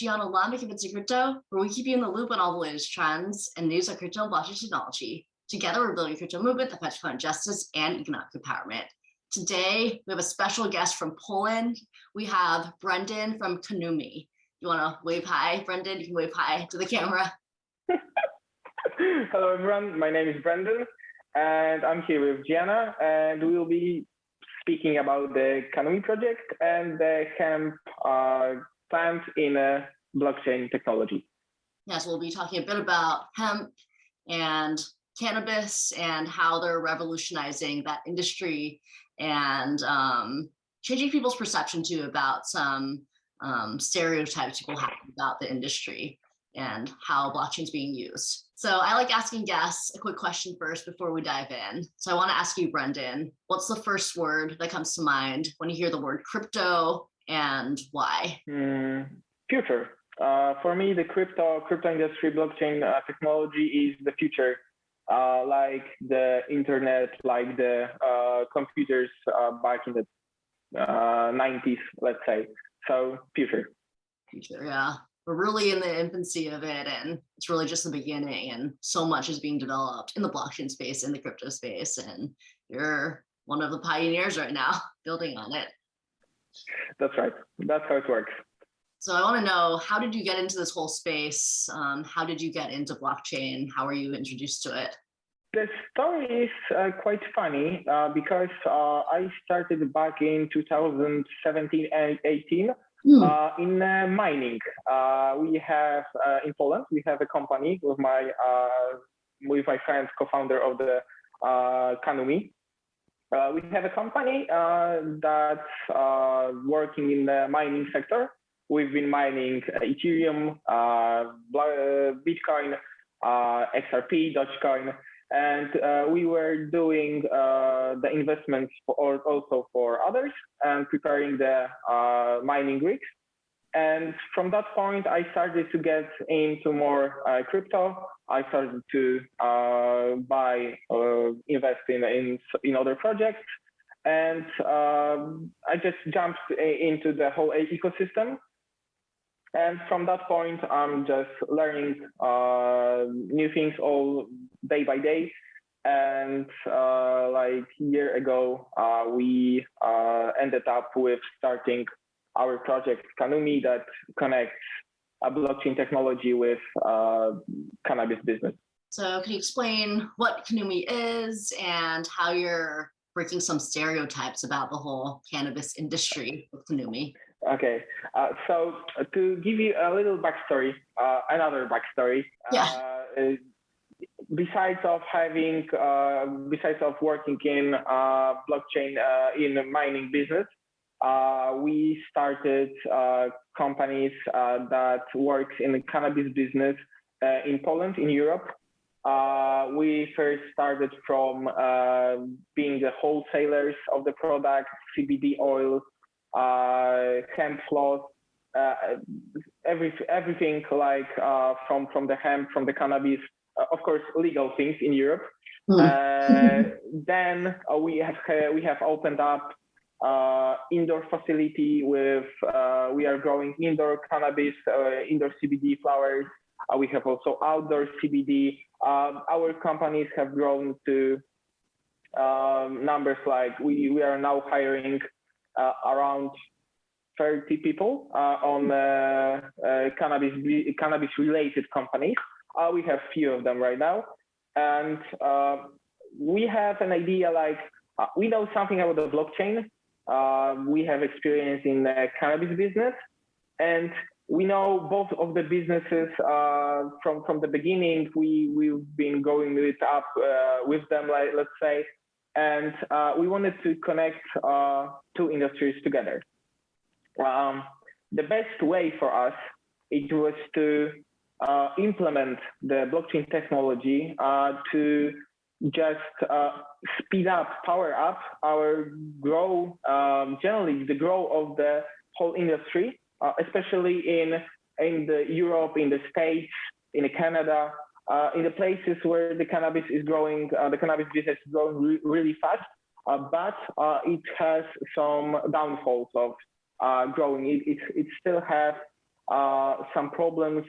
Gianna, Cannabis in Crypto, where we keep you in the loop on all the latest trends and news on crypto and blockchain technology. Together, we're building a crypto movement that fights for justice and economic empowerment. Today, we have a special guest from Poland. We have Brendan from Cannumi. You want to wave hi, Brendan? You can wave hi to the camera. Hello, everyone. My name is Brendan, and I'm here with Gianna, and we will be speaking about the Cannumi project and the hemp plant in blockchain technology. Yes, we'll be talking a bit about hemp and cannabis and how they're revolutionizing that industry and changing people's perception too about some stereotypes people have about the industry and how blockchain is being used. So I like asking guests a quick question first before we dive in. So I want to ask you, Brendan, what's the first word that comes to mind when you hear the word crypto and why? Future. For me, the crypto industry, blockchain technology is the future. Like the internet, like the computers back in the 90s, let's say. So future. Future, yeah. We're really in the infancy of it, and it's really just the beginning, and so much is being developed in the blockchain space, in the crypto space, and you're one of the pioneers right now building on it. That's right. That's how it works. So I want to know, how did you get into this whole space? How did you get into blockchain? How were you introduced to it? The story is quite funny because I started back in 2017 and 18 in mining. We have in Poland, we have a company with my friend, co-founder of the Cannumi. We have a company that's working in the mining sector. We've been mining Ethereum, Bitcoin, XRP, Dogecoin, and we were doing the investments also for others and preparing the mining rigs. And from that point, I started to get into more crypto. I started to invest in other projects. And I just jumped into the whole ecosystem. And from that point, I'm just learning new things all day by day. And like a year ago, we ended up with starting our project Cannumi that connects a blockchain technology with cannabis business. So can you explain what Cannumi is and how you're breaking some stereotypes about the whole cannabis industry with Cannumi? Okay, so to give you a little backstory, another backstory. Yeah. Besides of working in blockchain in the mining business, we started companies that works in the cannabis business in Poland, in Europe. We first started from being the wholesalers of the product, CBD oil, hemp floss, everything like from the hemp, from the cannabis, of course, legal things in Europe. Then we have opened up indoor facility with we are growing indoor cannabis, indoor CBD flowers. We have also outdoor CBD. Our companies have grown to numbers like we are now hiring around 30 people on cannabis related companies. We have few of them right now, and we have an idea like we know something about the blockchain. We have experience in the cannabis business, and we know both of the businesses from the beginning. We've been going with them, like, let's say, and we wanted to connect two industries together. The best way for us, it was to implement the blockchain technology to just speed up, power up our grow, generally the growth of the whole industry, especially in the Europe, in the States, in Canada, in the places where the cannabis is growing, the cannabis business is growing really fast, but it has some downfalls of growing. It still has some problems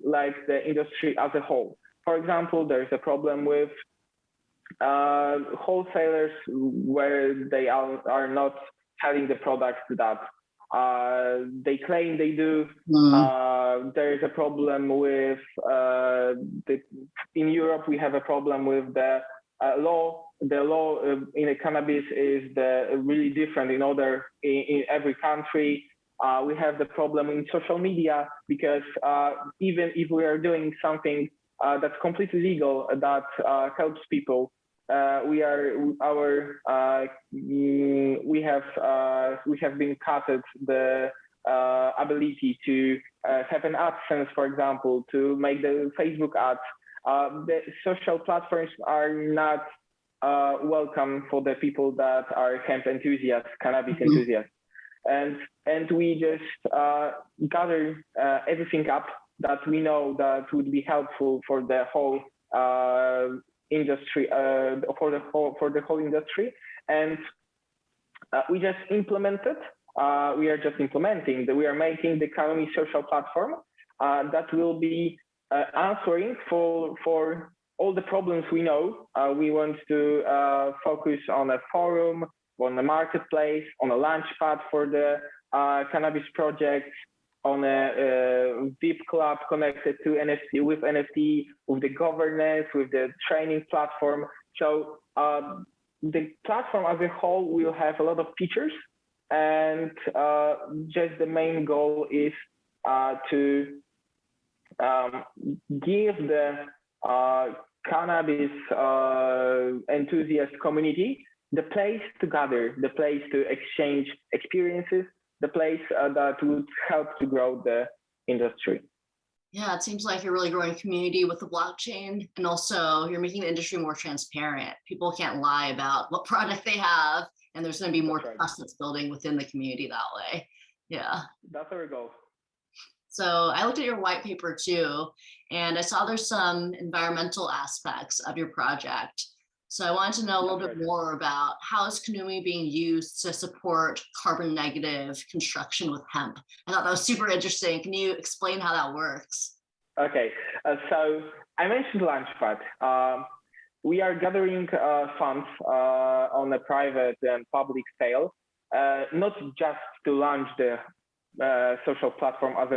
like the industry as a whole. For example, there's a problem with wholesalers where they are not selling the products that they claim they do. There is a problem with in Europe we have a problem with the law. The law in the cannabis is really different in every country. We have the problem in social media because even if we are doing something that's completely legal that helps people, we have been cutted the ability to have an AdSense, for example, to make the Facebook ads. The social platforms are not welcome for the people that are hemp enthusiasts, cannabis enthusiasts, and we just gather everything up that we know that would be helpful for the whole industry, for the whole industry, and we just implemented. We are just implementing that. We are making the Cannumi social platform that will be answering for all the problems we know. We want to focus on a forum, on a marketplace, on a launchpad for the cannabis projects, on a VIP club connected to NFT, with the governance, with the training platform. So the platform as a whole will have a lot of features, and just the main goal is to give the cannabis enthusiast community the place to gather, the place to exchange experiences, the place that would help to grow the industry. Yeah, it seems like you're really growing community with the blockchain, and also you're making the industry more transparent. People can't lie about what product they have, and there's going to be more trust that's building within the community that way. Yeah. That's our goal. So I looked at your white paper too, and I saw there's some environmental aspects of your project. So I wanted to know a little bit more about how is Cannumi being used to support carbon negative construction with hemp. I thought that was super interesting. Can you explain how that works? Okay, so I mentioned Launchpad. We are gathering funds on a private and public scale, not just to launch the social platform as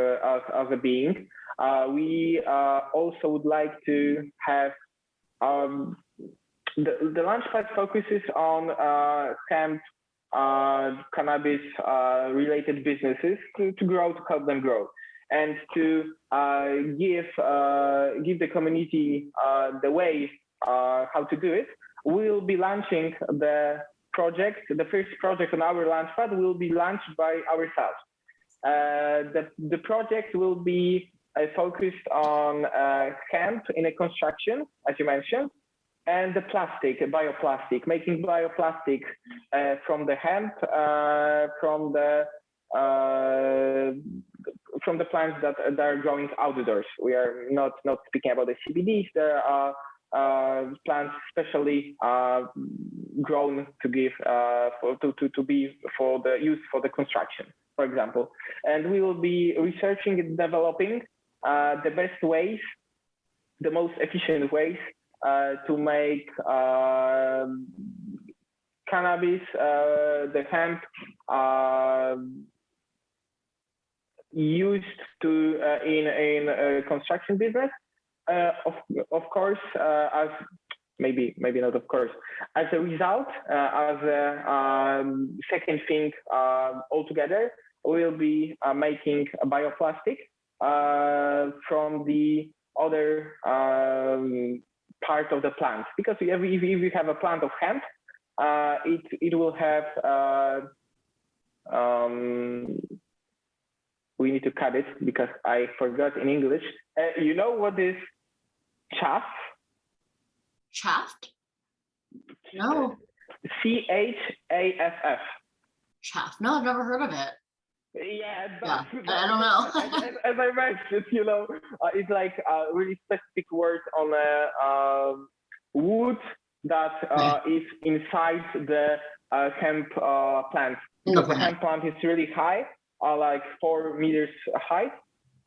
a being. We also would like to have the Launchpad focuses on hemp, cannabis related businesses to grow, to help them grow, and to give the community the way how to do it. We'll be launching the project. The first project on our Launchpad will be launched by ourselves. The project will be focused on hemp in a construction, as you mentioned, and the plastic, bioplastic, making bioplastic from the hemp, from the plants that are growing outdoors. We are not speaking about the CBDs. There are plants specially grown to give to be for the use for the construction, for example. And we will be researching and developing the best ways, the most efficient ways to make cannabis, the hemp, used to in a construction business. Of course, as maybe not of course, as a result, as a second thing altogether, we'll be making a bioplastic from the other part of the plant, because if you have a plant of hemp, it will have we need to cut it because I forgot in English. You know what is chaff? Chaff? No. CHAFF. Chaff. No, I've never heard of it. Yeah, I don't know. as I mentioned, it's like a really specific word on a wood that is inside the hemp plant. Because the hemp plant is really high, like 4 meters height.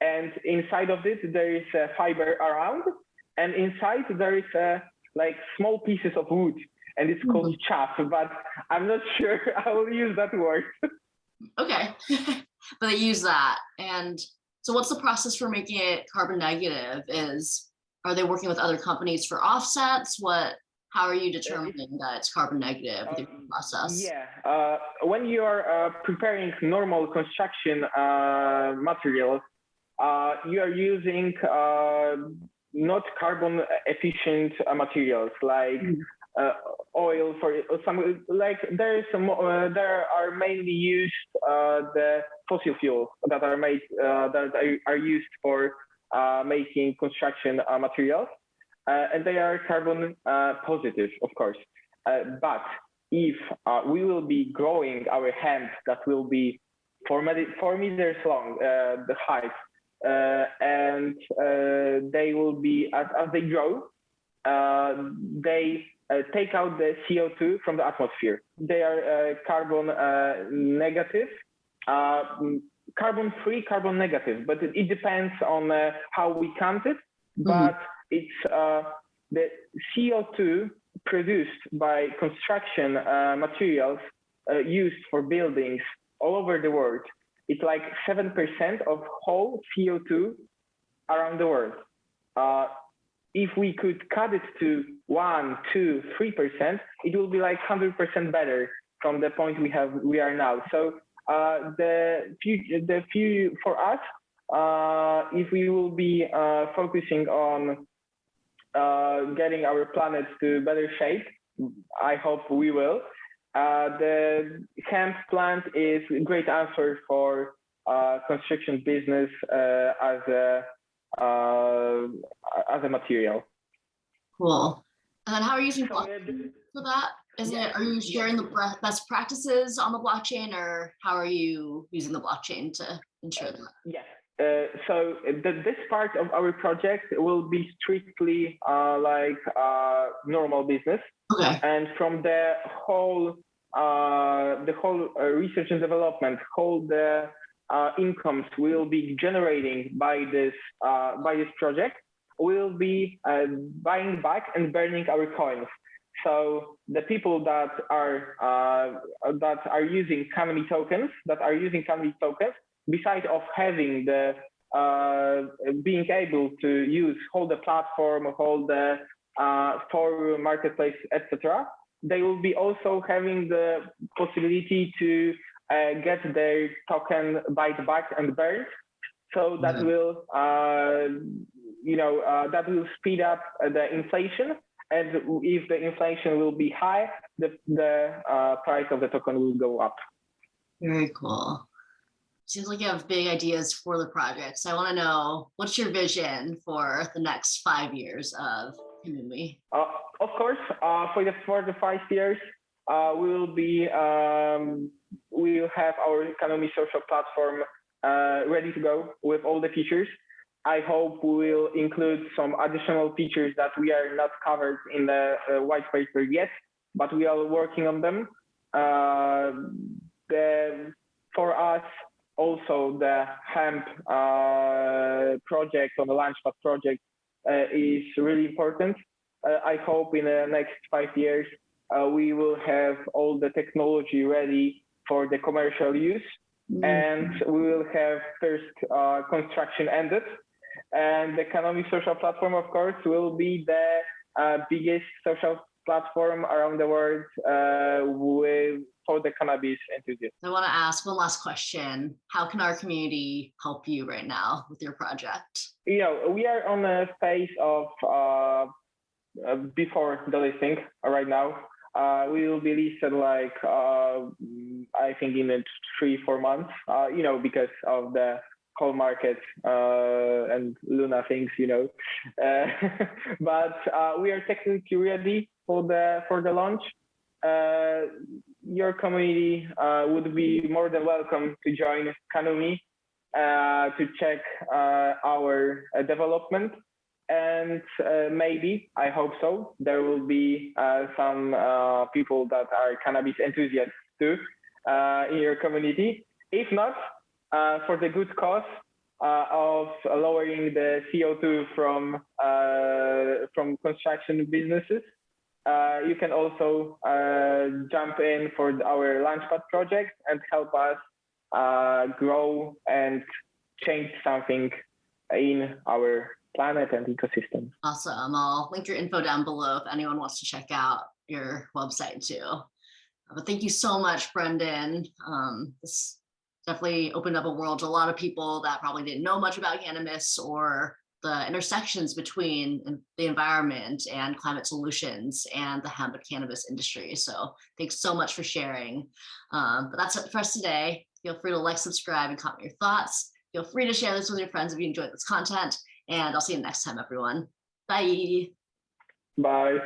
And inside of this, there is a fiber around. And inside, there is like small pieces of wood. And it's called chaff, but I'm not sure I will use that word. Okay, but they use that. And so what's the process for making it carbon negative? Are they working with other companies for offsets? How are you determining that it's carbon negative with your process? Yeah, when you are preparing normal construction materials, you are using not carbon efficient materials like oil for some, like there are mainly used the fossil fuels that are made that are used for making construction materials, and they are carbon positive, of course. But if we will be growing our hemp that will be 4 meters long, the height, and they will be, as they grow, they take out the CO2 from the atmosphere. They are carbon negative, carbon free, carbon negative, but it depends on how we count it. But it's the CO2 produced by construction materials used for buildings all over the world. It's like 7% of whole CO2 around the world. If we could cut it to 1, 2, 3%, it will be like 100% better from the point we are now. So the future for us, if we will be focusing on getting our planet to better shape, I hope we will. The hemp plant is a great answer for construction business as a material. Cool. And then how are you using blockchain for that? Are you sharing the best practices on the blockchain, or how are you using the blockchain to ensure that? Yes. So this part of our project will be strictly like normal business. Okay. And from the whole research and development, the incomes will be generating by this project, will be buying back and burning our coins. So the people that are using Cannumi tokens, besides of having the being able to hold the platform, hold the forum, marketplace, etc., they will be also having the possibility to get their token bought back and burned. So that will that will speed up the inflation. And if the inflation will be high, the price of the token will go up. Very cool. Seems like you have big ideas for the project. So I want to know, what's your vision for the next 5 years of Cannumi? Of course, for the 5 years, we will have our Cannumi social platform ready to go with all the features. I hope we will include some additional features that we are not covered in the white paper yet, but we are working on them. For us, also the hemp project, or the Launchpad project, is really important. I hope in the next 5 years, we will have all the technology ready for the commercial use, and we will have first construction ended. And the Cannumi social platform, of course, will be the biggest social platform around the world for the cannabis enthusiasts. I want to ask one last question. How can our community help you right now with your project? We are on a phase of before the listing right now. We will be listed like I think in 3-4 months. Because of the whole market and Luna things. But we are technically ready for the launch. Your community would be more than welcome to join Cannumi to check our development. And maybe, I hope so, there will be some people that are cannabis enthusiasts too in your community. If not, for the good cause of lowering the CO2 from construction businesses. You can also jump in for our Launchpad project and help us grow and change something in our planet and ecosystem. Awesome. I'll link your info down below if anyone wants to check out your website too. But thank you so much, Brendan. This definitely opened up a world to a lot of people that probably didn't know much about cannabis or the intersections between the environment and climate solutions and the hemp and cannabis industry. So thanks so much for sharing. But that's it for us today. Feel free to like, subscribe, and comment your thoughts. Feel free to share this with your friends if you enjoyed this content. And I'll see you next time, everyone. Bye. Bye.